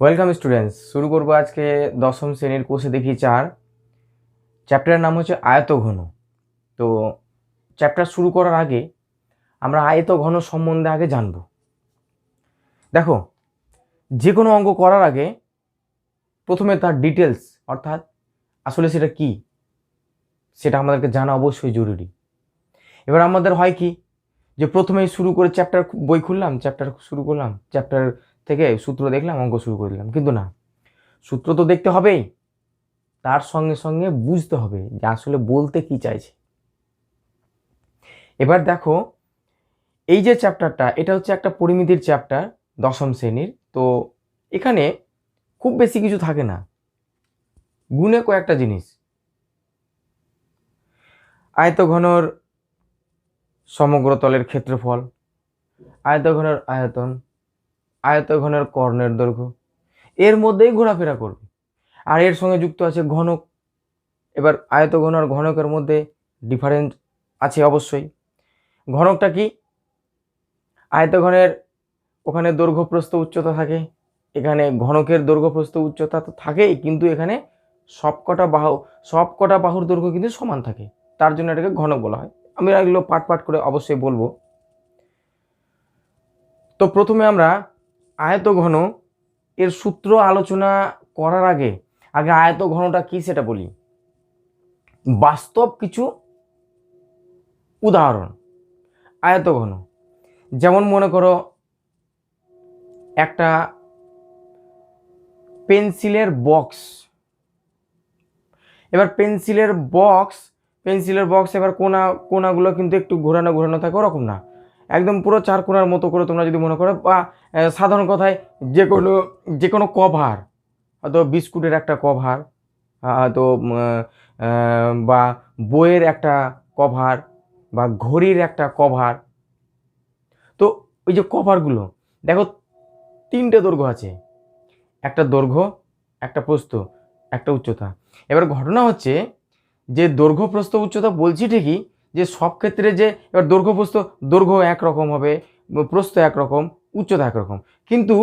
Welcome students, শুরু করবো আজকে দশম শ্রেণীর কোষে দেখি 4 চ্যাপ্টারের নাম হচ্ছে আয়তঘন। তো চ্যাপ্টার শুরু করার আগে আমরা আয়তঘন সম্বন্ধে আগে জানব। দেখো, যে কোনো অঙ্ক করার আগে প্রথমে তার ডিটেলস অর্থাৎ আসলে সেটা কি সেটা আমাদেরকে জানা অবশ্যই জরুরি। এবার আমাদের হয় কি যে প্রথমেই শুরু করে চ্যাপ্টার বই খুললাম, চ্যাপ্টার শুরু করলাম, চ্যাপ্টার থেকে সূত্র দেখলাম, অঙ্ক শুরু করে দিলাম। কিন্তু না, সূত্র তো দেখতে হবেই, তার সঙ্গে সঙ্গে বুঝতে হবে যে আসলে বলতে কি চাইছে। এবার দেখো, এই যে চ্যাপ্টারটা, এটা হচ্ছে একটা পরিমিতির চ্যাপ্টার দশম শ্রেণীর। তো এখানে খুব বেশি কিছু থাকে না, গুণে কয়েকটা জিনিস। আয়তঘনর সমগ্র তলের ক্ষেত্রফল, আয়তঘনের আয়তন, আয়তঘনের কর্ণের দৈর্ঘ্য, এর মধ্যেই ঘোরাফেরা করবে। আর এর সঙ্গে যুক্ত আছে ঘনক। এবার আয়তঘন আর ঘনকের মধ্যে ডিফারেন্স আছে অবশ্যই। ঘনকটা কি? আয়তঘনের ওখানে দৈর্ঘ্য প্রস্থ উচ্চতা থাকে, এখানে ঘনকের দৈর্ঘ্য প্রস্থ উচ্চতা তো থাকেই, কিন্তু এখানে সবকটা বাহুর দৈর্ঘ্য কিন্তু সমান থাকে, তার জন্য এটাকে ঘনক বলা হয়। আমি এগুলো পাট পাট করে অবশ্যই বলবো। তো প্রথমে আমরা আয়তঘন এর সূত্র আলোচনা করার আগে আয়তঘনটা কি সেটা বলি। বাস্তব কিছু উদাহরণ আয়তঘন, যেমন মনে করো একটা পেন্সিলের বক্স। এবার পেন্সিলের বক্স এবার কোনাগুলো কিন্তু একটু ঘোরানো থাকে, ওরকম না, একদম পুরো 4 কোণার মতো করে তোমরা যদি মনে করো, বা সাধারণ কথায় যে কোনো কভার, হয়তো বিস্কুটের একটা কভার, হয়তো বা বইয়ের একটা কভার, বা ঘড়ির একটা কভার। তো ওই যে কভারগুলো দেখো, 3টে দৈর্ঘ্য আছে, একটা দৈর্ঘ্য, একটা প্রস্থ, একটা উচ্চতা। এবার ঘটনা হচ্ছে যে দৈর্ঘ্য প্রস্থ উচ্চতা বলছি ঠিকই, যে সব ক্ষেত্রে যে এবার দৈর্ঘ্য একরকম হবে, প্রস্থ একরকম, উচ্চতা একরকম, কিন্তু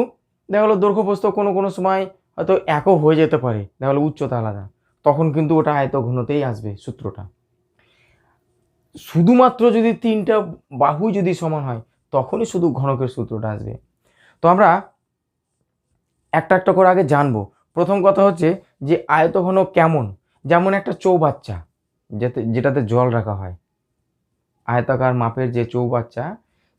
দেখা গেলো দৈর্ঘ্য প্রস্থ কোনো সময় হয়তো একও হয়ে যেতে পারে, দেখা গেলো উচ্চতা আলাদা, তখন কিন্তু ওটা আয়তঘনতেই আসবে সূত্রটা। শুধুমাত্র যদি 3টা বাহু যদি সমান হয় তখনই শুধু ঘনকের সূত্রটা আসবে। তো আমরা একটা একটা করে আগে জানবো। প্রথম কথা হচ্ছে যে আয়তঘন কেমন, যেমন একটা চৌবাচ্চা যেটাতে জল রাখা হয়, আয়তাকার মাপের যে চৌবাচ্চা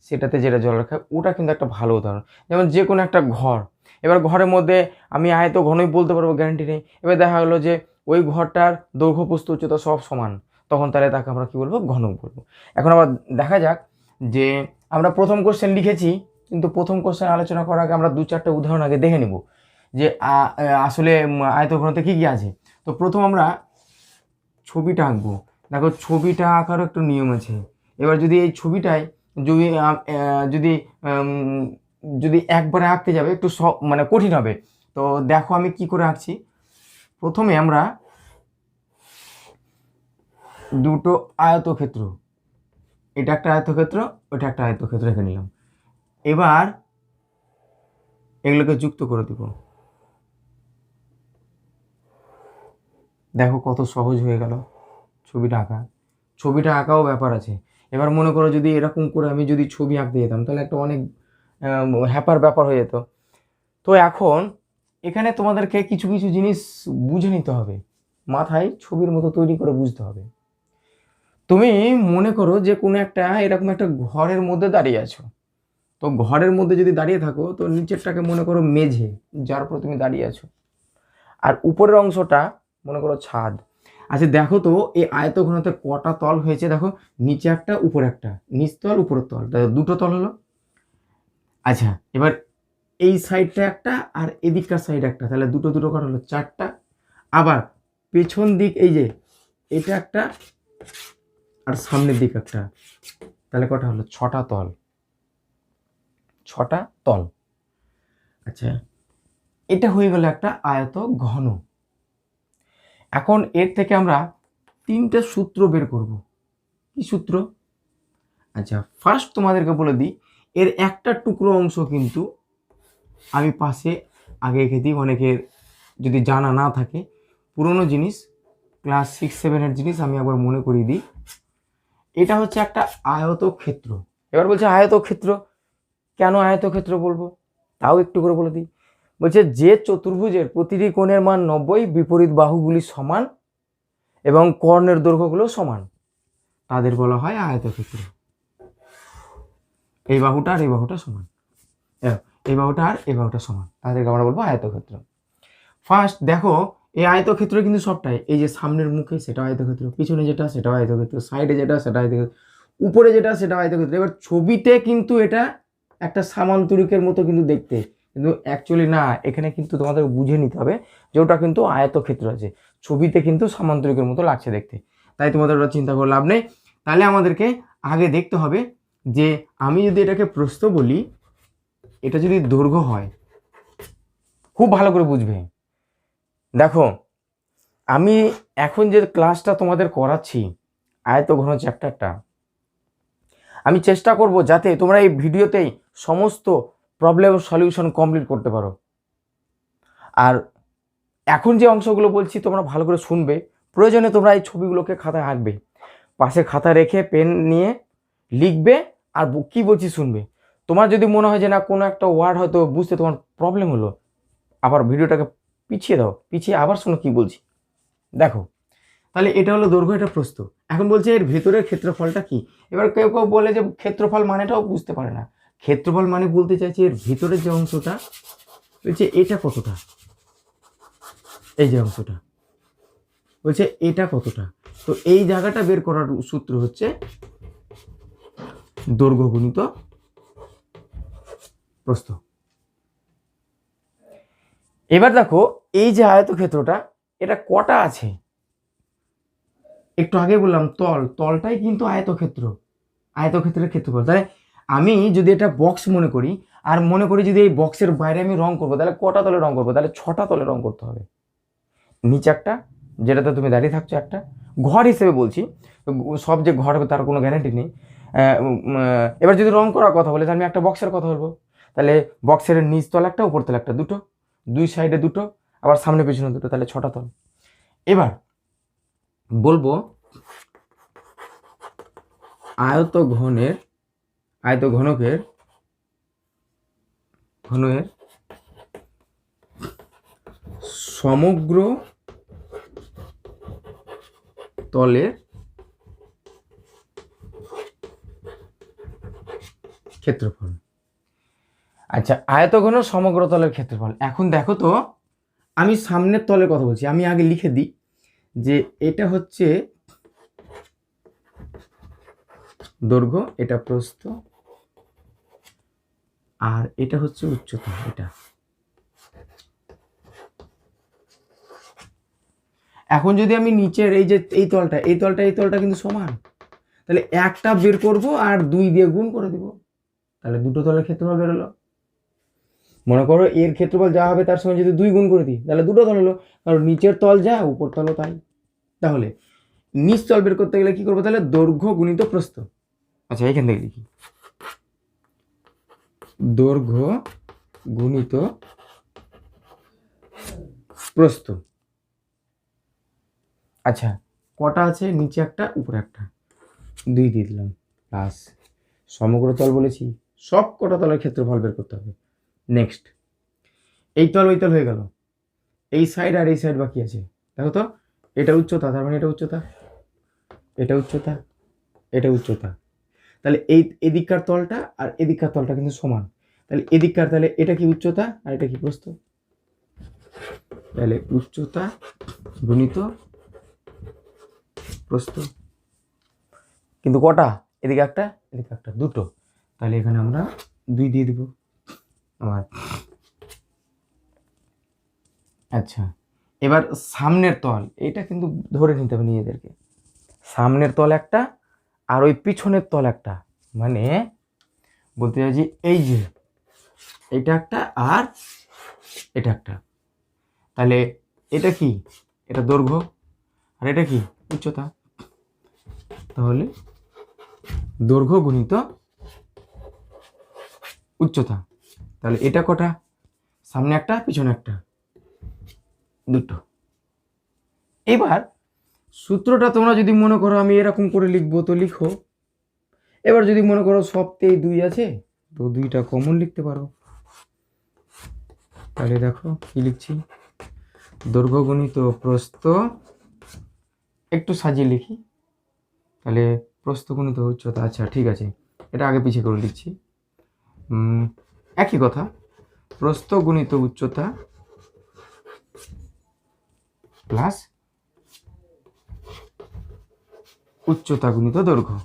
সেটাতে যেটা জল রাখা হয়, ওটা কিন্তু একটা ভালো উদাহরণ। যেমন যে কোনো একটা ঘর, এবার ঘরের মধ্যে আমি আয়তঘনই বলতে পারবো, গ্যারান্টি নেই। এবার দেখা গেলো যে ওই ঘরটার দৈর্ঘ্য প্রস্থ উচ্চতা সব সমান, তখন তাহলে তাকে আমরা কী বলবো? ঘনক বলবো। এখন আবার দেখা যাক যে আমরা প্রথম কোশ্চেন লিখেছি, কিন্তু প্রথম কোশ্চেন আলোচনা করার আগে আমরা 2-4টা উদাহরণ আগে দেখে নেব যে আসলে আয়তঘনতে কী কী আছে। তো প্রথম আমরা ছবিটা আঁকবো। দেখো, ছবিটা আঁকারও একটু নিয়ম আছে। এবার যদি এই ছবিটায় যদি যদি যদি একবারে আঁকতে যাবে একটু মানে কঠিন হবে। তো দেখো আমি কি করে আঁকছি। প্রথমে আমরা দুটো আয়তক্ষেত্র, এটা একটা আয়তক্ষেত্র, ওটা একটা আয়তক্ষেত্র রেখে নিলাম। এবার এগুলোকে যুক্ত করে দেব। দেখো কত সহজ হয়ে গেল ছবিটা আঁকাও ব্যাপার আছে। এবার মনে করো যদি এরকম করে আমি যদি ছবি আঁকতে যেতাম তাহলে একটা অনেক হ্যাপার ব্যাপার হয়ে যেত। তো এখন এখানে তোমাদেরকে কিছু কিছু জিনিস বুঝে নিতে হবে, মাথায় ছবির মতো তৈরি করে বুঝতে হবে। তুমি মনে করো যে কোনো একটা এরকম একটা ঘরের মধ্যে দাঁড়িয়ে আছো। তো ঘরের মধ্যে যদি দাঁড়িয়ে থাকো, তো নিচেরটাকে মনে করো মেঝে, যার উপর তুমি দাঁড়িয়ে আছো, আর উপরের অংশটা মনে করো ছাদ। আচ্ছা দেখো তো এই আয়তঘনতে কটা তল হয়েছে, দেখো নিচে একটা উপরে একটা, নিচ তল উপরের তল, দুটো তল হলো। আচ্ছা এবার এই সাইডটা একটা আর এদিককার সাইড একটা, তাহলে দুটো করা হলো 4টা। আবার পেছন দিক এই যে এটা একটা আর সামনের দিক একটা, তাহলে কটা হলো? 6টা তল। আচ্ছা, এটা হয়ে গেল একটা আয়ত ঘন। এখন এর থেকে আমরা 3টে সূত্র বের করব। কি সূত্র? আচ্ছা ফার্স্ট তোমাদেরকে বলে দিই, এর একটা টুকরো অংশ কিন্তু আমি পাশে আগে খেতেই অনেকের যদি জানা না থাকে, পুরনো জিনিস, ক্লাস 6-7-এর জিনিস আমি একবার মনে করিয়ে দিই। এটা হচ্ছে একটা আয়তক্ষেত্র। এবার বলছে আয়তক্ষেত্র, কেন আয়তক্ষেত্র বলবো তাও একটু করে বলে দিই। বলছে যে চতুর্ভুজের প্রতিটি কোণের মান 90, বিপরীত বাহুগুলি সমান এবং কর্ণের দৈর্ঘ্যগুলো সমান, তাদের বলা হয় আয়তক্ষেত্র। এই বাহুটা আর এই বাহুটা সমান, এই বাহুটা আর এই বাহুটা সমান, তাদেরকে আমরা বলবো আয়তক্ষেত্র। ফার্স্ট দেখো, এই আয়তক্ষেত্র কিন্তু সবটাই, এই যে সামনের মুখে সেটা আয়তক্ষেত্র, পিছনে যেটা সেটা আয়তক্ষেত্র, সাইডে যেটা সেটা আয়তক্ষেত্র, উপরে যেটা সেটা আয়তক্ষেত্র। এবার ছবিতে কিন্তু এটা একটা সামান্তরিকের মতো কিন্তু দেখতে, কিন্তু অ্যাকচুয়ালি না, এখানে কিন্তু তোমাদের বুঝে নিতে হবে যে ওটা কিন্তু আয়তক্ষেত্র আছে, ছবিতে কিন্তু সামান্তরিকের মতো লাগছে দেখতে, তাই তোমাদের ওটা চিন্তা করে লাভ নেই। তাহলে আমাদেরকে আগে দেখতে হবে যে আমি যদি এটাকে প্রস্থ বলি, এটা যদি দৈর্ঘ্য হয়, খুব ভালো করে বুঝবে। দেখো, আমি এখন যে ক্লাসটা তোমাদের করাচ্ছি আয়তঘন চ্যাপ্টারটা, আমি চেষ্টা করব যাতে তোমরা এই ভিডিওতেই সমস্ত প্রবলেম সলিউশন কমপ্লিট করতে পারো। আর এখন যে অংশগুলো বলছি তোমরা ভালো করে শুনবে, প্রয়োজনে তোমরা এই ছবিগুলোকে খাতায় আঁকবে, পাশে খাতা রেখে পেন নিয়ে লিখবে, আর কি বলছি শুনবে। তোমার যদি মনে হয় যে না কোনো একটা ওয়ার্ড হয়তো বুঝতে তোমার প্রবলেম হলো, আবার ভিডিওটাকে পিছিয়ে দাও, পিছিয়ে আবার শোনো কি বলছি। দেখো, তাহলে এটা হলো দৈর্ঘ্য, এটা প্রস্থ। এখন বলছে এর ভেতরের ক্ষেত্রফলটা কি। এবার কেউ কেউ বলে যে ক্ষেত্রফল মানেটাও বুঝতে পারে না। ক্ষেত্রফল মানে বলতে চাইছে এর ভেতরের যে অংশটা, বলছে এটা কতটা, এই যে অংশটা বলছে এটা কতটা। তো এই জায়গাটা বের করার সূত্র হচ্ছে দৈর্ঘ্য গুণিত প্রস্থ। এবার দেখো, এই যে আয়তক্ষেত্রটা, এটা কটা আছে, একটু আগে বললাম তলটাই কিন্তু আয়তক্ষেত্র, আয়তক্ষেত্রের ক্ষেত্রফল। তাহলে আমি যদি এটা বক্স মনে করি, আর মনে করি যদি এই বক্সের বাইরে আমি রং করবো, তাহলে কটা তলে রং করবো, তাহলে 6টা তলে রং করতে হবে। নিচে একটা, যেটাতে তুমি দাঁড়িয়ে থাকছো, একটা ঘর হিসেবে বলছি, সব যে ঘর হবে তার কোনো গ্যারান্টি নেই। এবার যদি রং করার কথা বলে, তাহলে আমি একটা বক্সের কথা বলবো, তাহলে বক্সের নিচ তল একটা, উপর তল একটা, দুটো, দুই সাইডে দুটো, আবার সামনে পেছনে দুটো, তাহলে 6টা তল। এবার বলবো আয়তঘনকের সমগ্র তলের ক্ষেত্রফল। আচ্ছা, আয়তঘন সমগ্র তলের ক্ষেত্রফল। এখন দেখো তো, আমি সামনের তলের কথা বলছি, আমি আগে লিখে দিই যে এটা হচ্ছে দৈর্ঘ্য, এটা প্রস্থ, আর এটা হচ্ছে উচ্চতা। এটা এখন যদি আমি নিচের এই যে এই তলটা কিন্তু সমান, তাহলে একটা বের করব আর 2 দিয়ে গুণ করে দিব, তাহলে দুটো তলের ক্ষেত্রফল বেরোলো। মনে করো এর ক্ষেত্রফল যা হবে তার সঙ্গে যদি 2 গুণ করে দিই, তাহলে দুটো তল হলো, কারণ নিচের তল যা উপর তলও তাই। তাহলে নিচ তল বের করতে গেলে কি করবো, তাহলে দৈর্ঘ্য গুণিত প্রস্থ। আচ্ছা, এখান থেকে লিখি দৈর্ঘ্য গুণিত প্রস্থ। আচ্ছা, কটা আছে, নিচে একটা উপরে একটা, 2 দিয়ে দিলাম, প্লাস সমগ্র তল বলেছি, সব কটা তলের ক্ষেত্রফল বের করতে হবে। নেক্সট, এই তল ওই তল হয়ে গেল, এই সাইড আর এই সাইড বাকি আছে। দেখো তো, এটা উচ্চতা, তার মানে এটা উচ্চতা, এটা উচ্চতা, এটা উচ্চতা। তাহলে এই এদিককার তলটা আর এদিককার তলটা কিন্তু সমান, তাহলে এদিককার, তাহলে এটা কি উচ্চতা আর এটা কি প্রস্থ, তাহলে উচ্চতা গুণিত প্রস্থ। কিন্তু কটা, এদিকে একটা এদিকে একটা, দুটো, তাহলে এখানে আমরা 2 দিয়ে দিব আমার। আচ্ছা, এবার সামনের তল, এটা কিন্তু ধরে নিতে হবে নিজেদেরকে, সামনের তল একটা আর ওই পিছনের তল একটা, মানে বলতে চাইছি এই যে এটা একটা আর এটা একটা, তাহলে এটা কি, এটা দৈর্ঘ্য আর এটা কি উচ্চতা, তাহলে দৈর্ঘ্য গুণিত উচ্চতা। তাহলে এটা কটা, সামনে একটা পিছনে একটা, দুটো। এবার সূত্রটা তোমরা যদি মনে করো আমি এরকম করে লিখবো তো লিখো। এবার যদি মনে করো সবতেই 2 আছে তো 2টা কমন লিখতে পারো। তাহলে দেখো কি লিখছি, দৈর্ঘ্য গুণিত প্রস্থ, একটু সাজিয়ে লিখি, তাহলে প্রস্থ গুণিত উচ্চতা। আচ্ছা ঠিক আছে, এটা আগে পিছিয়ে করে লিখছি। একই কথা, প্রস্থ গুণিত উচ্চতা প্লাস উচ্চতা গুণিত দৈর্ঘ্য।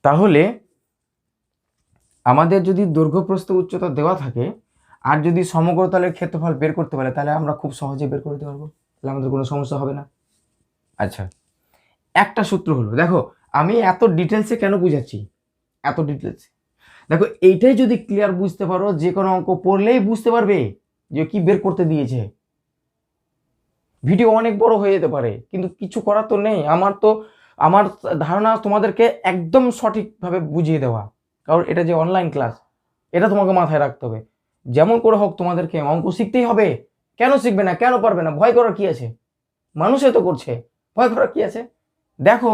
তাহলে আমাদের যদি দৈর্ঘ্য প্রস্থ উচ্চতা দেওয়া থাকে আর যদি সমগ্রতলের ক্ষেত্রফল বের করতে পারে তাহলে আমরা খুব সহজে বের করতে পারবো, তাহলে আমাদের কোনো সমস্যা হবে না। আচ্ছা, একটা সূত্র হলো, দেখো আমি এত ডিটেলসে কেন বুঝাচ্ছি, এত ডিটেলসে দেখো এইটাই যদি ক্লিয়ার বুঝতে পারো যে কোনো অঙ্ক পড়লেই বুঝতে পারবে যে কি বের করতে দিয়েছে। ভিডিও অনেক বড় হয়ে যেতে পারে কিন্তু কিছু করার তো নেই, আমার ধারণা তোমাদেরকে একদম সঠিকভাবে বুঝিয়ে দেওয়া, কারণ এটা যে অনলাইন ক্লাস এটা তোমাকে মাথায় রাখতে হবে। যেমন করে হোক তোমাদেরকে অঙ্ক শিখতেই হবে। কেন শিখবে না, কেন পারবে না, ভয় করার কি আছে, মানুষে তো করছে, ভয় করার কি আছে। দেখো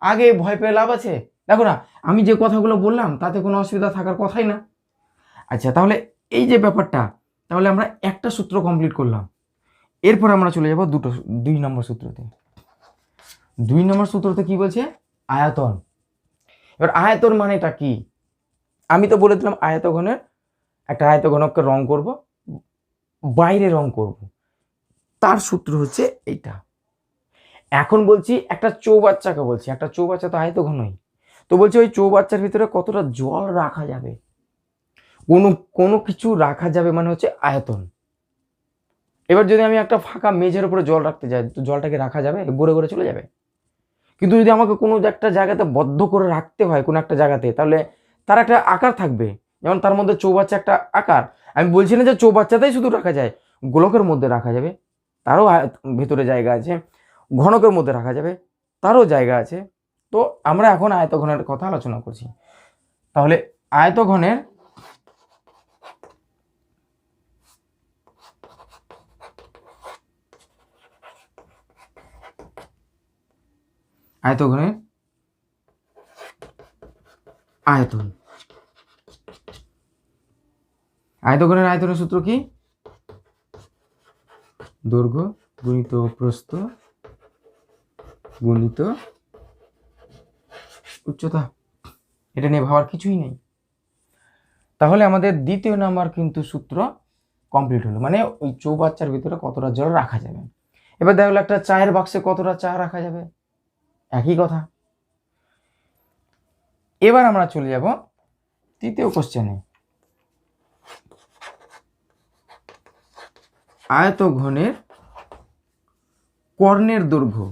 আগে ভয় পেয়ে লাভ আছে, দেখো না আমি যে কথাগুলো বললাম তাতে কোনো অসুবিধা থাকার কথাই না। আচ্ছা তাহলে এই যে ব্যাপারটা, তাহলে আমরা একটা সূত্র কমপ্লিট করলাম। এরপর আমরা চলে যাব 2 নম্বর সূত্রতে। 2 নম্বর সূত্রতে কি বলছে, আয়তন। এবার আয়তন মানেটা কি, আমি তো বলে দিলাম আয়তঘনের একটা আয়তঘনককে রং করব, বাইরে রং করব, তার সূত্র হচ্ছে এইটা। এখন বলছি একটা চৌবাচ্চাকে বলছি, একটা চৌবাচ্চা তো আয়তঘনই, তো বলছি ওই চৌবাচ্চার ভিতরে কতটা জল রাখা যাবে, কোনো কিছু রাখা যাবে মানে হচ্ছে আয়তন। এবার যদি আমি একটা ফাঁকা মেঝের উপরে জল রাখতে যাই তো জলটাকে রাখা যাবে, গড়ে গড়ে চলে যাবে। কিন্তু যদি আমাকে কোনো একটা জায়গাতে বদ্ধ করে রাখতে হয় কোনো একটা জায়গাতে, তাহলে তার একটা আকার থাকবে, যেমন তার মধ্যে চৌবাচ্চা একটা আকার। আমি বলছি না যে চৌবাচ্চাতেই শুধু রাখা যায়, গোলকের মধ্যে রাখা যাবে, তারও ভেতরে জায়গা আছে, ঘনকের মধ্যে রাখা যাবে, তারও জায়গা আছে। তো আমরা এখন আয়তঘনের কথা আলোচনা করছি। তাহলে আয়তঘনের আয়তঘনের আয়তন, আয়তঘনের আয়তনের সূত্র কি, দৈর্ঘ্য গুণিত প্রস্থ গুণিত উচ্চতা। এটা নিয়ে ভাবার কিছুই নেই। তাহলে আমাদের 2 নাম্বার কিন্তু সূত্র কমপ্লিট হলো, মানে ওই চৌবাচ্চার ভিতরে কতটা জল রাখা যাবে। এবার দেখা গেলো একটা চায়ের বাক্সে কতটা চা রাখা যাবে, একই কথা। এবার আমরা চলে যাব 3য় কোশ্চেনে। আয়তঘনের কর্ণের দৈর্ঘ্য,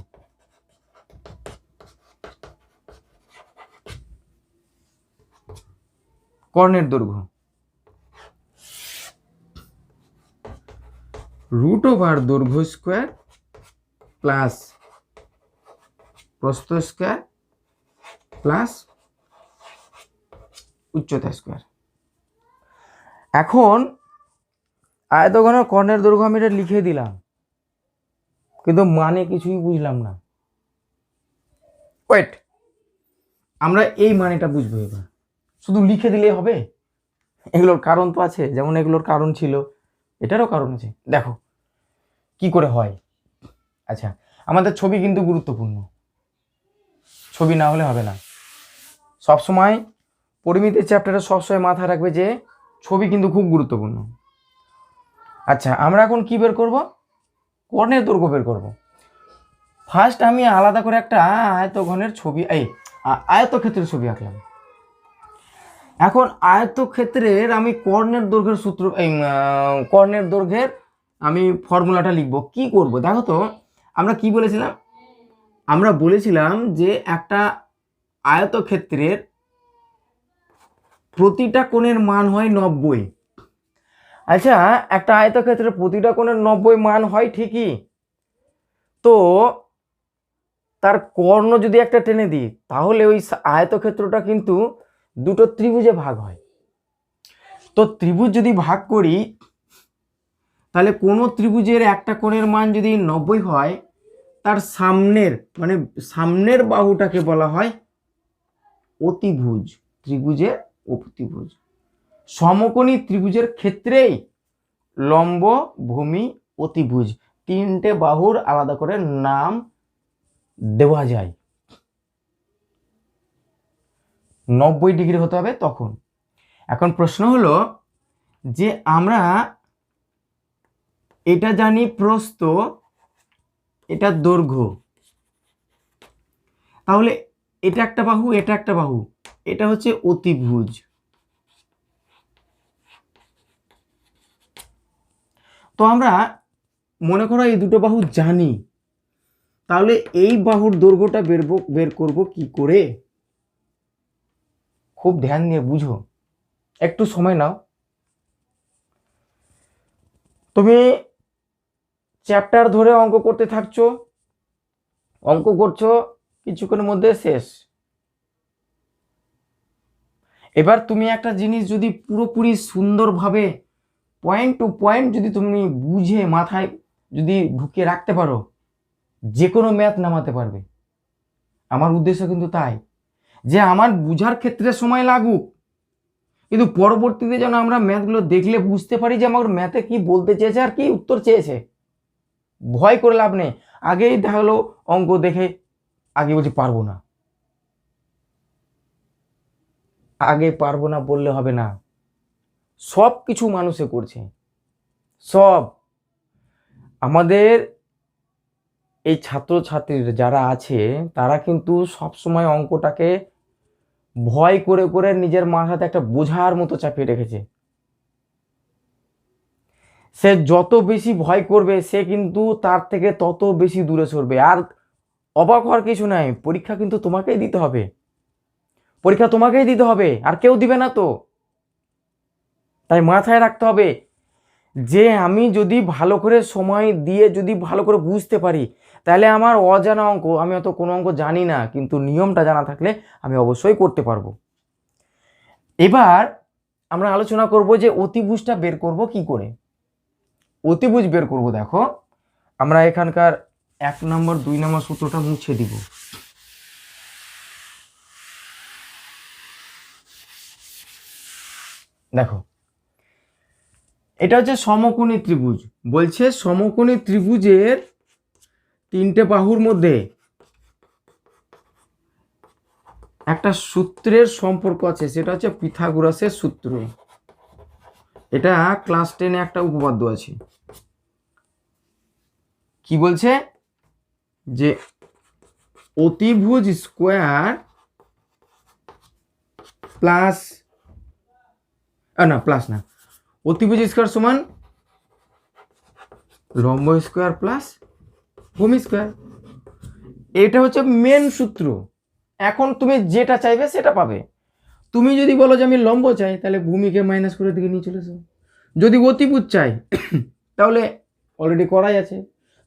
কর্ণের দৈর্ঘ্য √ দৈর্ঘ্য স্কোয়ার প্লাস প্রস্থ স্কোয়ার প্লাস উচ্চতা স্কোয়ার। এখন আয়তঘনের কর্ণের দৈর্ঘ্য আমি এটা লিখে দিলাম, কিন্তু মানে কিছুই বুঝলাম না। ওয়েট, আমরা এই মানেটা বুঝবো। এবার শুধু লিখে দিলেই হবে, এগুলোর কারণ তো আছে, যেমন এগুলোর কারণ ছিল, এটারও কারণ আছে। দেখো কি করে হয়। আচ্ছা, আমাদের ছবি কিন্তু গুরুত্বপূর্ণ, ছবি না হলে হবে না। সবসময় পরিমিতির চ্যাপ্টারে সবসময় মাথায় রাখবে যে ছবি কিন্তু খুব গুরুত্বপূর্ণ। আচ্ছা, আমরা এখন কি বের করব, কর্ণের দৈর্ঘ্য বের করব। ফার্স্ট আমি আলাদা করে একটা আয়তঘনের ছবি, আয়তক্ষেত্রের ছবি আঁকলাম। এখন আয়তক্ষেত্রের আমি কর্ণের দৈর্ঘ্যের সূত্র, কর্ণের দৈর্ঘ্যের আমি ফর্মুলাটা লিখব। কি করব দেখো তো, আমরা কি বলেছিলাম, আমরা বলেছিলাম যে একটা আয়তক্ষেত্রের প্রতিটা কোণের মান হয় 90। আচ্ছা, একটা আয়তক্ষেত্রের প্রতিটা কোণের 90 মান হয় ঠিকই, তো তার কর্ণ যদি একটা টেনে দিই তাহলে ওই আয়তক্ষেত্রটা কিন্তু দুটো ত্রিভুজে ভাগ হয়। তো ত্রিভুজ যদি ভাগ করি তাহলে কোনো ত্রিভুজের একটা কোণের মান যদি 90 হয়, তার সামনের বাহুটাকে বলা হয় অতিভুজ, ত্রিভুজের অতিভুজ। সমকোণী ত্রিভুজের ক্ষেত্রেই লম্ব, ভূমি, অতিভুজ তিনটে বাহুর আলাদা করে নাম দেওয়া যায়। 90 ডিগ্রি হতে হবে তখন। এখন প্রশ্ন হলো যে আমরা এটা জানি প্রস্থ, এটা দৈর্ঘ্য, তাহলে এটা একটা বাহু, এটা একটা বাহু, এটা হচ্ছে অতিভুজ। তো আমরা মনে করো এই দুটো বাহু জানি, তাহলে এই বাহুর দৈর্ঘ্যটা বের করব কি করে? খুব ধ্যান দিয়ে বুঝো, একটু সময় নাও। তুমি চ্যাপ্টার ধরে অঙ্ক করতে থাকছো, অঙ্ক করছো, কিছুক্ষণের মধ্যে শেষ। এবার তুমি একটা জিনিস যদি পুরোপুরি সুন্দরভাবে পয়েন্ট টু পয়েন্ট যদি তুমি বুঝে মাথায় যদি ঢুকিয়ে রাখতে পারো, যে কোনো ম্যাথ নামাতে পারবে। আমার উদ্দেশ্য কিন্তু তাই যে আমার বুঝার ক্ষেত্রে সময় লাগুক, কিন্তু পরবর্তীতে যেন আমরা ম্যাথগুলো দেখলে বুঝতে পারি যে আমার ম্যাথে কি বলতে চেয়েছে আর কি উত্তর চেয়েছে। ভয় করে লাভ নেই। আগেই দেখালো অঙ্ক দেখে আগে বলছি পারবো না, আগে পারবো না বললে হবে না। সব কিছু মানুষে করছে, সব। আমাদের এই ছাত্রছাত্রীরা যারা আছে তারা কিন্তু সবসময় অঙ্কটাকে ভয় করে করে নিজের মাথাতে একটা বোঝার মতো চাপিয়ে রেখেছে। সে যত বেশি ভয় করবে সে কিন্তু তার থেকে তত বেশি দূরে সরবে। আর অবাক হওয়ার কিছু নাই, পরীক্ষা কিন্তু তোমাকেই দিতে হবে, পরীক্ষা তোমাকেই দিতে হবে, আর কেউ দিবে না তো। তাই মাথায় রাখতে হবে যে আমি যদি ভালো করে সময় দিয়ে যদি ভালো করে বুঝতে পারি, তাহলে আমার অজানা অঙ্ক, আমি অত কোনো অঙ্ক জানি না, কিন্তু নিয়মটা জানা থাকলে আমি অবশ্যই করতে পারবো। এবার আমরা আলোচনা করব যে অতিভুজটা বের করব কি করে। অতিভুজ বের করব, দেখো আমরা এখানকার 1 নম্বর 2 নম্বর সূত্রটা মুছে দিব। দেখো এটা হচ্ছে সমকোণী ত্রিভুজ। বলছে সমকোণী ত্রিভুজের তিনটে বাহুর মধ্যে একটা সূত্রের সম্পর্ক আছে, সেটা হচ্ছে পিথাগোরাসের সূত্র। এটা ক্লাস 10-এ একটা উপপাদ্য আছে। কি বলছে যে অতিভুজ স্কোয়ার প্লাস অতিভুজ স্কোয়ার সমান লম্ব স্কোয়ার প্লাস ভূমি স্কোয়ার। এটা হচ্ছে মেন সূত্র। এখন তুমি যেটা চাইবে সেটা পাবে। তুমি যদি বলো যে আমি লম্ব চাই, তাহলে ভূমিকে মাইনাস করে দিকে নিয়ে চলে এসো। যদি অতিভুজ চাই তাহলে অলরেডি করাই আছে।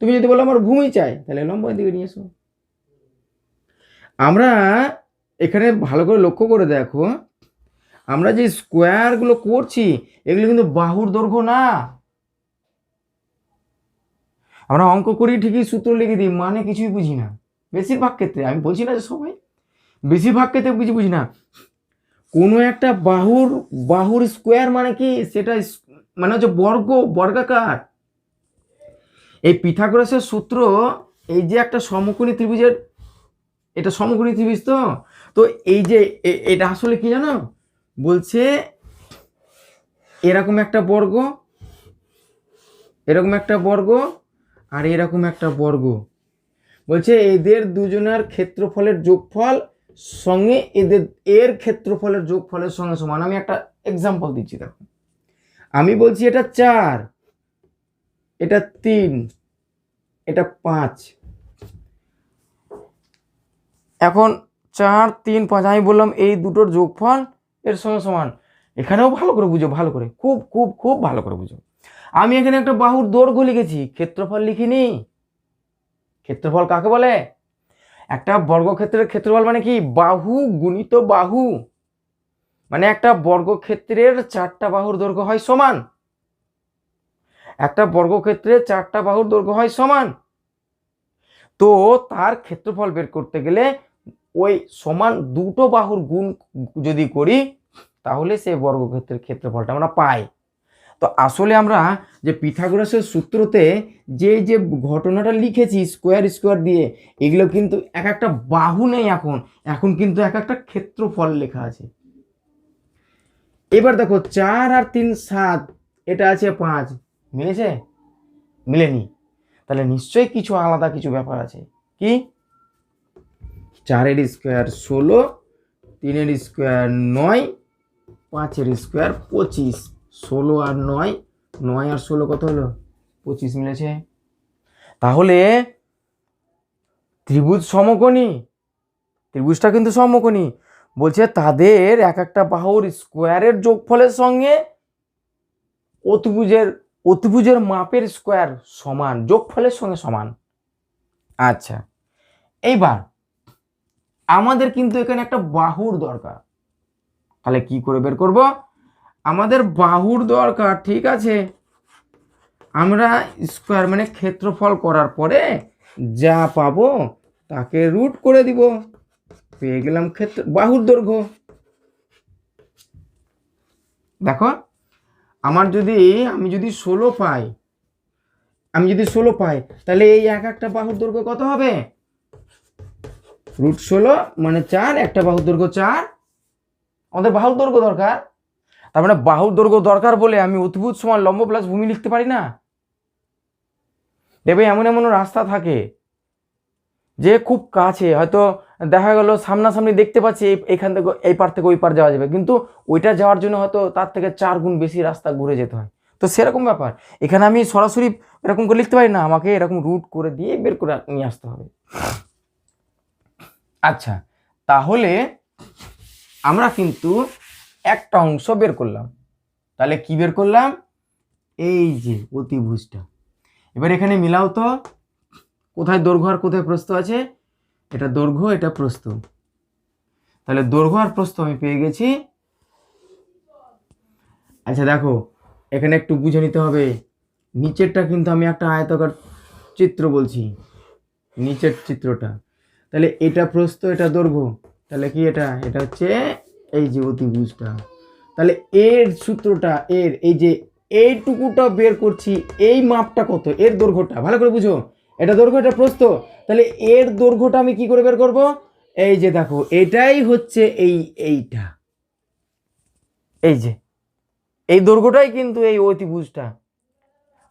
তুমি যদি বলো আমার ভূমি চাই, তাহলে লম্ব দিকে নিয়ে এসো। আমরা এখানে ভালো করে লক্ষ্য করে দেখো, আমরা যে স্কোয়ারগুলো করছি এগুলো কিন্তু বাহুর দৈর্ঘ্য না। আমরা অঙ্ক করি ঠিকই, সূত্র লিখে দিই, মানে কিছুই বুঝি না বেশিরভাগ ক্ষেত্রে। আমি বলছি না যে সবাই, বেশিরভাগ ক্ষেত্রে কিছু বুঝি না। কোনো একটা বাহুর স্কোয়ার মানে কি, সেটা মানে হচ্ছে বর্গাকার। এই পিথাগোরাসের সূত্র, এই যে একটা সমকোণী ত্রিভুজের, এটা সমকোণী ত্রিভুজ তো এই যে এটা আসলে কি জানো, বলছে এরকম একটা বর্গ, এরকম একটা বর্গ, আর এরকম একটা বর্গ। বলছে এদের দুজনের ক্ষেত্রফলের যোগফল সঙ্গে এর ক্ষেত্রফলের যোগফলের সঙ্গে সমান। আমি একটা এক্সাম্পল দিচ্ছি, দেখো আমি বলছি এটা 4, এটা 3, এটা 5। এখন 4, 3, 5 আমি বললাম এই দুটোর যোগফল এর সঙ্গে সমান। এখানেও ভালো করে বুঝো, ভালো করে, খুব খুব খুব ভালো করে বুঝো। আমি এখানে একটা বাহুর দৈর্ঘ্য লিখেছি, ক্ষেত্রফল লিখিনি। ক্ষেত্রফল কাকে বলে? একটা বর্গক্ষেত্রের ক্ষেত্রফল মানে কি, বাহু গুণিত বাহু। মানে একটা বর্গক্ষেত্রের 4টা বাহুর দৈর্ঘ্য হয় সমান, একটা বর্গক্ষেত্রের 4টা বাহুর দৈর্ঘ্য হয় সমান। তো তার ক্ষেত্রফল বের করতে গেলে ওই সমান দুটো বাহুর গুণ যদি করি তাহলে সেই বর্গক্ষেত্রের ক্ষেত্রফলটা আমরা পাই। তো আসলে আমরা যে পিথাগোরাসের সূত্রতে যে যে ঘটনাটা লিখেছি স্কোয়ার স্কোয়ার দিয়ে, এগুলো কিন্তু এক একটা বাহু নেই, এখন কিন্তু এক একটা ক্ষেত্রফল লেখা আছে। এবার দেখো 4 আর 3 7, এটা আছে 5, মিলেছে? মিলেনি। তাহলে নিশ্চয়ই কিছু আলাদা কিছু ব্যাপার আছে। কি? 4 স্কোয়ার 16, 3 স্কোয়ার 9, 5 স্কোয়ার 25, 16 আর 9, 9 আর 16 কত হলো? 25 মিলেছে। তাহলে ত্রিভুজ সমকোণী, ত্রিভুজটা কিন্তু সমকোণী, বলছে তাদের এক একটা বাহুর স্কোয়ারের যোগফলের সঙ্গে অতিভুজের মাপের স্কোয়ার সমান, যোগফলের সঙ্গে সমান। আচ্ছা, এইবার আমাদের কিন্তু এখানে একটা বাহুর দরকার, তাহলে কি করে বের করব? আমাদের বাহুর দরকার, ঠিক আছে। আমরা স্কোয়ার মানে ক্ষেত্রফল করার পরে যা পাবো তাকে রুট করে দিব, পেয়ে গেলাম বাহুর দৈর্ঘ্য। দেখো আমি যদি 16 পাই, তাহলে এই এক একটা বাহুর দৈর্ঘ্য কত হবে? √16 মানে 4, একটা বাহুর দৈর্ঘ্য 4। আমাদের বাহুর দৈর্ঘ্য দরকার, তার মানে বাহুর দৈর্ঘ্য দরকার বলে আমি অতিভুজ সমান লম্ব প্লাস ভূমি লিখতে পারি না। দেখবে এমন এমন রাস্তা থাকে যে খুব কাছে, হয়তো দেখা গেল সামনাসামনি দেখতে পাচ্ছি এখান থেকে এই পার থেকে ওই পার যাওয়া যাবে, কিন্তু ওইটা যাওয়ার জন্য হয়তো তার থেকে 4 গুণ বেশি রাস্তা ঘুরে যেতে হয়। তো সেরকম ব্যাপার, এখানে আমি সরাসরি এরকম করে লিখতে পারি না, আমাকে এরকম রুট করে দিয়ে বের করে নিয়ে আসতে হবে। আচ্ছা, তাহলে আমরা কিন্তু একটা অংশ বের করলাম। তাহলে কি বের করলাম? এই যে অতিভুজটা। এবার এখানে মিলাও তো, কোথায় দৈর্ঘ্য আর কোথায় প্রস্থ আছে? এটা দৈর্ঘ্য, এটা প্রস্থ। তাহলে দৈর্ঘ্য আর প্রস্থ আমি পেয়ে গেছি। আচ্ছা দেখো, এখানে একটু বুঝে নিতে হবে, নিচেরটা কিন্তু আমি একটা আয়তাকার চিত্র বলছি, নিচের চিত্রটা। তাহলে এটা প্রস্থ, এটা দৈর্ঘ্য, তাহলে কি এটা হচ্ছে এই যে অতিভুজটা। তাহলে এর সূত্রটা, এই যে এইটুকুটা বের করছি, এই মাপটা কত? এর দৈর্ঘ্যটা ভালো করে বুঝো, এটা দৈর্ঘ্য, এটা প্রস্থ। তাহলে এর দৈর্ঘ্যটা আমি কি করে বের করব? এই যে দেখো, এটাই হচ্ছে এইটা, এই যে এই দৈর্ঘ্যটাই কিন্তু এই অতিভুজটা।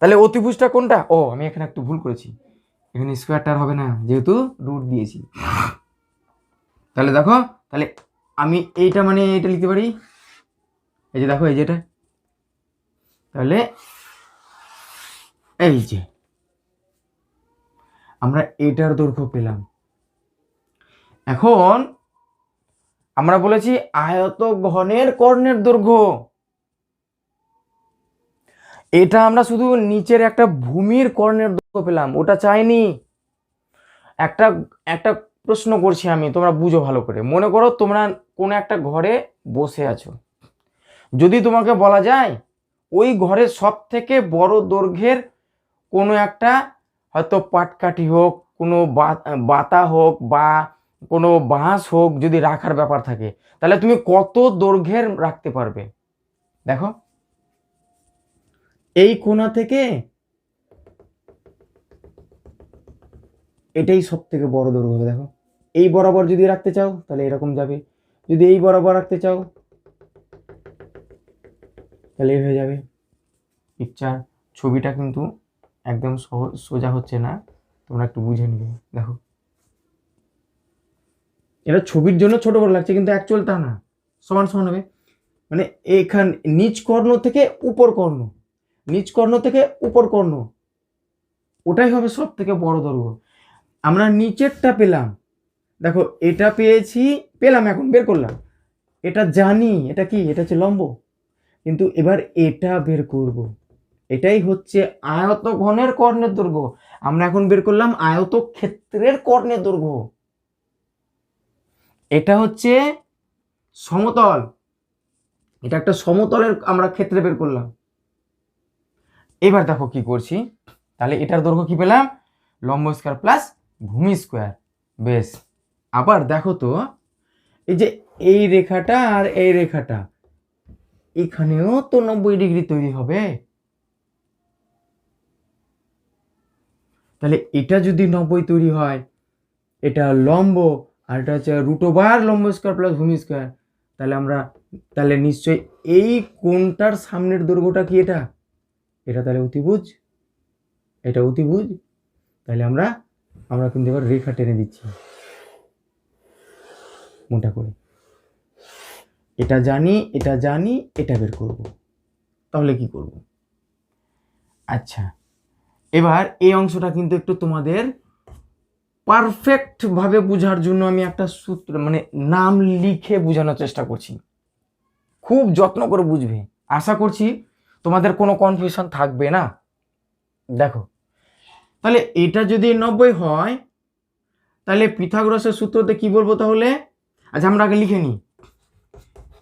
তাহলে অতিভুজটা কোনটা? ও আমি এখানে একটু ভুল করেছি, এখানে স্কোয়ারটা হবে না যেহেতু রুট দিয়েছি। তাহলে দেখো, তাহলে আমি এইটা মানে এটা লিখতে পারি, এই যে দেখো, এই যেটা, তাহলে এই যে আমরা এটার দৈর্ঘ্য পেলাম। এখন আমরা বলেছি আয়তঘনের কর্ণের দৈর্ঘ্য, এটা আমরা শুধু নিচের একটা ভূমির কর্ণের দৈর্ঘ্য পেলাম, ওটা চাইনি। একটা একটা প্রশ্ন করছি আমি, তোমরা বুঝো ভালো করে। মনে করো তোমরা কোনো একটা ঘরে বসে আছো, যদি তোমাকে বলা যায় ওই ঘরের সব থেকে বড় দৈর্ঘ্যের কোনো একটা, হয়তো পাটকাঠি হোক, কোনো বাতা হোক, বা কোনো বাঁশ হোক, যদি রাখার ব্যাপার থাকে, তাহলে তুমি কত দৈর্ঘ্যের রাখতে পারবে? দেখো, এই কোণা থেকে এটাই সব থেকে বড় দৈর্ঘ্য হবে। দেখো, এই বরাবর যদি রাখতে চাও তাহলে এরকম যাবে, যদি এই বরাবর রাখতে চাও তাহলে এই হয়ে যাবে। পিকচার, ছবিটা কিন্তু একদম সোজা হচ্ছে না, তোমরা একটু বুঝে নিবে। দেখো, এটা ছবির জন্য ছোট বড় লাগছে, কিন্তু অ্যাকচুয়াল তা না, সমান সমান হবে। মানে এখান নিচ কর্ণ থেকে উপর কর্ণ, নিচ কর্ণ থেকে উপর কর্ণ, ওটাই হবে সব থেকে বড় দৈর্ঘ্য। আমরা নিচেরটা পেলাম, দেখো এটা পেলাম, এখন বের করলাম, এটা জানি এটা কি, এটা হচ্ছে লম্ব, কিন্তু এবার এটা বের করব, এটাই হচ্ছে আয়তঘনের কর্ণের দৈর্ঘ্য। আমরা এখন বের করলাম আয়তক্ষেত্রের কর্ণের দৈর্ঘ্য। এটা হচ্ছে সমতল, এটা একটা সমতলের আমরা ক্ষেত্রে বের করলাম। এবার দেখো কি করছি, তাহলে এটার দৈর্ঘ্য কি পেলাম, লম্ব স্কয়ার প্লাস ভূমি স্কয়ার। বেশ, আবার দেখো তো এই যে এই রেখাটা আর এই রেখাটা, এখানেও তো 90 ডিগ্রি তৈরি হবে। তাহলে এটা যদি 90 তৈরি হয়, এটা লম্ব আর এটা হচ্ছে √ওভার লম্ব স্কয়ার প্লাস ভূমি স্কয়ার, তাহলে নিশ্চয়ই এই কোণটার সামনের দৈর্ঘ্যটা কি, এটা তাহলে অতিভুজ, এটা অতিভুজ। তাহলে আমরা কিন্তু এবার রেখা টেনে দিচ্ছি মোটা করে, এটা জানি এটা বের করব। তাহলে কি করব, আচ্ছা এবার এই অংশটা কিন্তু একটু তোমাদের পারফেক্ট ভাবে বোঝার জন্য আমি একটা সূত্র মানে নাম লিখে বোঝানোর চেষ্টা করছি, খুব যত্ন করে বুঝবে, আশা করছি তোমাদের কোনো কনফিউশন থাকবে না। দেখো তাহলে এটা যদি 90 হয়, তাহলে পিথাগোরাসের সূত্রতে কি বলবো তাহলে, আচ্ছা আমরা আগে লিখে নিই,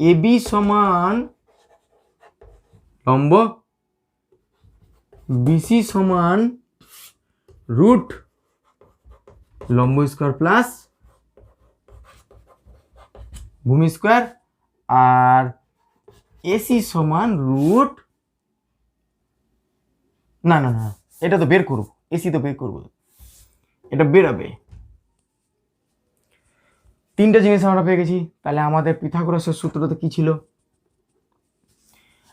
এবি সমান লম্ব, বিসি সমান রুট লম্ব স্কয়ার প্লাস ভূমি স্কয়ার, আর এসি সমান রুট, না না না এটা তো বের করব, এসি তো বের করব, এটা বেরাবে। তিনটা জিনিস আমরা পেয়ে গেছি। তাহলে আমাদের পিথাগোরাসের সূত্রটা কি ছিল,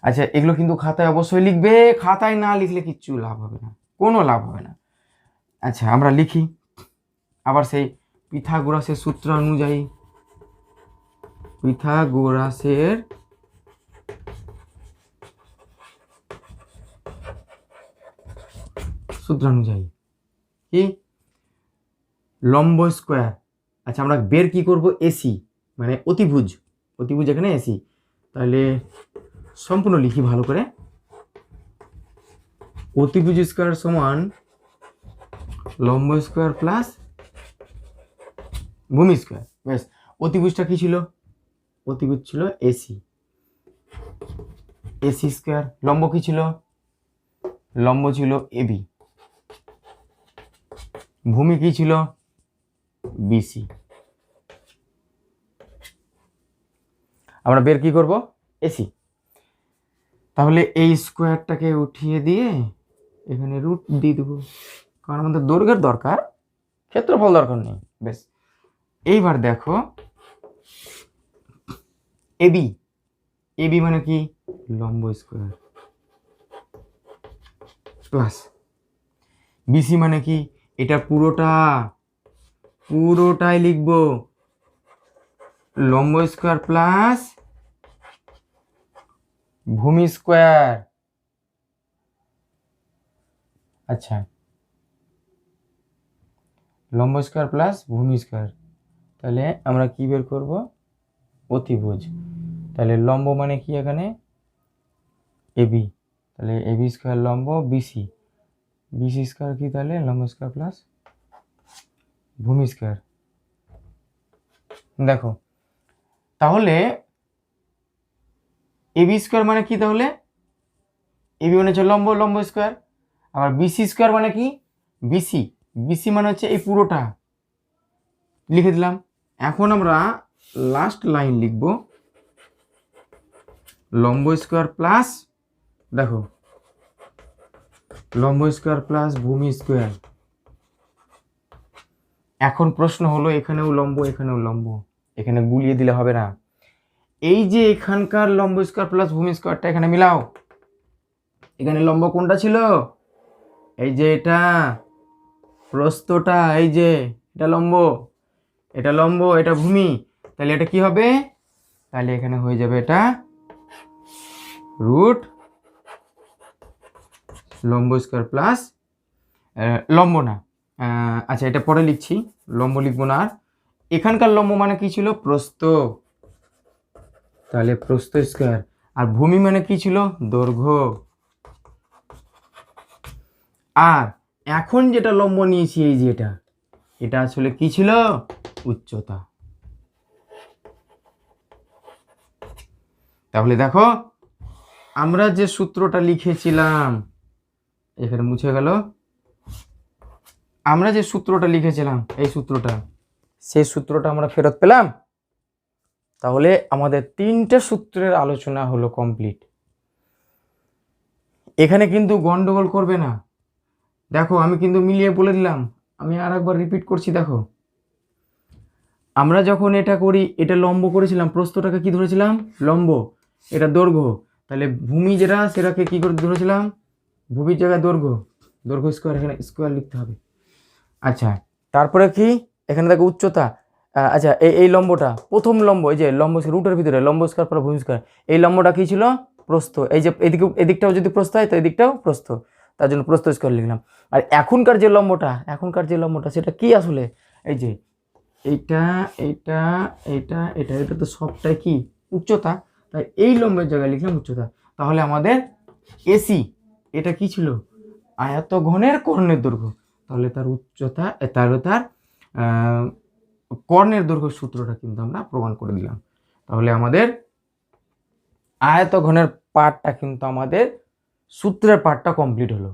আচ্ছা এগুলো কিন্তু খাতায় অবশ্যই লিখবে, খাতায় না লিখলে কিচ্ছু লাভ হবে না, কোনো লাভ হবে না। আচ্ছা আমরা লিখি আবার সেই পিথাগোরাসের সূত্র অনুযায়ী, পিথাগোরাসের সূত্র অনুযায়ী কি, লম্ব স্কয়ার, আচ্ছা আমরা বের কি করব, এসি মানে অতিভুজ, অতিভুজ এখানে এসি, তাহলে সম্পূর্ণ লিখি ভালো করে, অতিভুজ স্কয়ার সমান লম্ব স্কয়ার প্লাস ভূমি স্কয়ার। বেশ, অতিভুজটা কি ছিল, অতিভুজ ছিল এসি, এসি স্কয়ার, লম্ব কি ছিল, লম্ব ছিল এবি, ভূমি কি ছিল বিসি। আমরা বের কি করব, এসি, তাহলে এই স্কোয়ারটাকে উঠিয়ে দিয়ে এখানে রুট দিয়ে দেবো, কারণ আমাদের দৈর্ঘ্যের দরকার, ক্ষেত্রফল দরকার নেই। বেশ, এইবার দেখো এবি, এবি মানে কি, লম্ব স্কোয়ার প্লাস বিসি মানে কি, এটা পুরোটাই লিখবো লম্ব স্কোয়ার প্লাস ভূমি স্কোয়ার। আচ্ছা লম্ব স্কোয়ার প্লাস ভূমি স্কোয়ার, তাহলে আমরা কি বের করব, অতিভুজ। তাহলে লম্ব মানে কি এখানে এবি, তাহলে এবি স্কোয়ার লম্ব বিসি, বিসি স্কোয়ার কি, তাহলে লম্ব স্কোয়ার প্লাস ভূমি স্কোয়ার। দেখো তাহলে এবি স্কোয়ার মানে কি, তাহলে এবি মানে হচ্ছে লম্ব, লম্ব স্কোয়ার, আবার বিসি স্কোয়ার মানে কি, বিসি, বিসি মানে হচ্ছে এই পুরোটা, লিখে দিলাম। এখন আমরা লাস্ট লাইন লিখব লম্ব স্কোয়ার প্লাস, দেখো লম্ব স্কোয়ার প্লাস ভূমি স্কোয়ার। এখন প্রশ্ন হলো এখানেও লম্ব এখানেও লম্ব, এখানে গুলিয়ে দিলে হবে না, এই যে এখানকার লম্ব স্কোয়ার প্লাস ভূমি স্কোয়ারটা এখানে মিলাও, এখানে লম্ব কোনটা ছিল, এই যে এটা প্রস্থটা, এই যে এটা লম্ব, এটা লম্ব, এটা ভূমি, তাহলে এটা কি হবে, তাহলে এখানে হয়ে যাবে এটা রুট লম্ব স্কোয়ার প্লাস লম্ব না, আচ্ছা এটা পরে লিখছি, লম্ব লিখবো না, আর এখানকার লম্ব মানে কি ছিল, প্রস্থ, তাহলে প্রস্থ স্কোয়ার, আর ভূমি মানে কি ছিল, দৈর্ঘ্য, আর এখন যেটা লম্ব নিয়েছি এই যে এটা আসলে কি ছিল, উচ্চতা। তাহলে দেখো আমরা যে সূত্রটা লিখেছিলাম, এখানে মুছে গেল, আমরা যে সূত্রটা লিখেছিলাম এই সূত্রটা, সেই সূত্রটা আমরা ফেরত পেলাম। তাহলে আমাদের 3টে সূত্রের আলোচনা হলো কমপ্লিট। এখানে কিন্তু গন্ডগোল করবে না। দেখো আমি কিন্তু মিলিয়ে বলে দিলাম, আমি আর একবার রিপিট করছি। দেখো আমরা যখন এটা করি, এটা লম্ব করেছিলাম, প্রস্থটাকে কি ধরেছিলাম? লম্ব। এটা দৈর্ঘ্য, তাহলে ভূমি যেটা সেটাকে কি করে ধরেছিলাম? ভূমির জায়গায় দৈর্ঘ্য, দৈর্ঘ্য স্কোয়ার, এখানে স্কোয়ার লিখতে হবে। আচ্ছা, তারপরে কি এখানে দেখো উচ্চতা। আচ্ছা, এই লম্বটা প্রথম লম্ব, এই যে লম্ব রুটের ভিতরে লম্ব স্কোয়ার পর ভূমি স্কোয়ার, এই লম্বটা কি ছিল? প্রস্থ। এই যে এদিকটাও যদি প্রস্থ হয় তো এদিকটাও প্রস্থ, তার জন্য প্রস্থ স্কোয়ার লিখলাম। আর এখনকার যে লম্বটা সেটা কি আসলে? এই যে এইটা এইটা এইটা এটা এটা তো সবটাই কি? উচ্চতা। তাই এই লম্বের জায়গায় লিখলাম উচ্চতা। তাহলে আমাদের এসি এটা কি ছিল? আয়তঘনের কর্ণের দৈর্ঘ্য। তাহলে তার উচ্চতা, তার কর্ণের দৈর্ঘ্য সূত্রটা কিন্তু আমরা প্রমাণ করে দিলাম। তাহলে আমাদের আয়তঘনের পার্টটা কিন্তু আমাদের সূত্রের পার্টটা কমপ্লিট হলো।